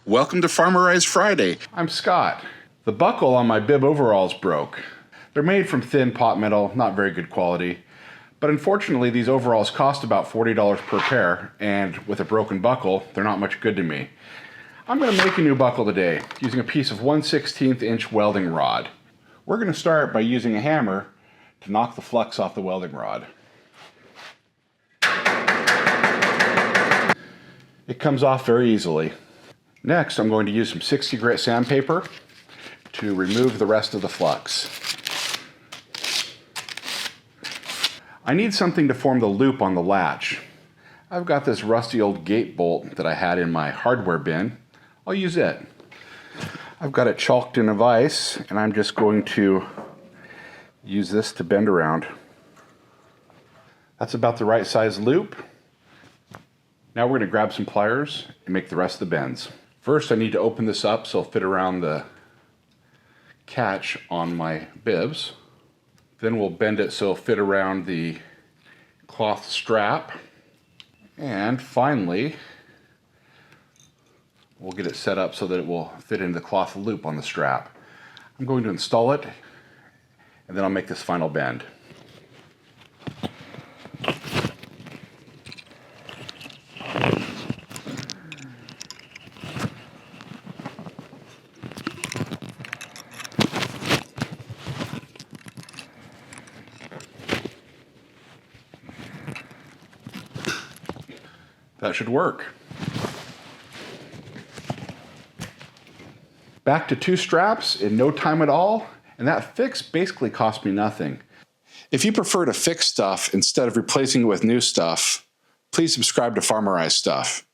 Welcome to Farmerize Friday. I'm Scott. The buckle on my bib overalls broke. They're made from thin pot metal, not very good quality. But unfortunately, these overalls cost about $40 per pair, and with a broken buckle, they're not much good to me. I'm going to make a new buckle today using a piece of 1/16 inch welding rod. We're going to start by using a hammer to knock the flux off the welding rod. It comes off very easily. Next, I'm going to use some 60 grit sandpaper to remove the rest of the flux. I need something to form the loop on the latch. I've got this rusty old gate bolt that I had in my hardware bin. I'll use it. I've got it chalked in a vise, and I'm just going to use this to bend around. That's about the right size loop. Now we're going to grab some pliers and make the rest of the bends. First, I need to open this up so it'll fit around the catch on my bibs. Then we'll bend it so it'll fit around the cloth strap. And finally, we'll get it set up so that it will fit into the cloth loop on the strap. I'm going to install it, and then I'll make this final bend. That should work. Back to 2 straps in no time at all, and that fix basically cost me nothing. If you prefer to fix stuff instead of replacing it with new stuff, please subscribe to Farmerize Stuff.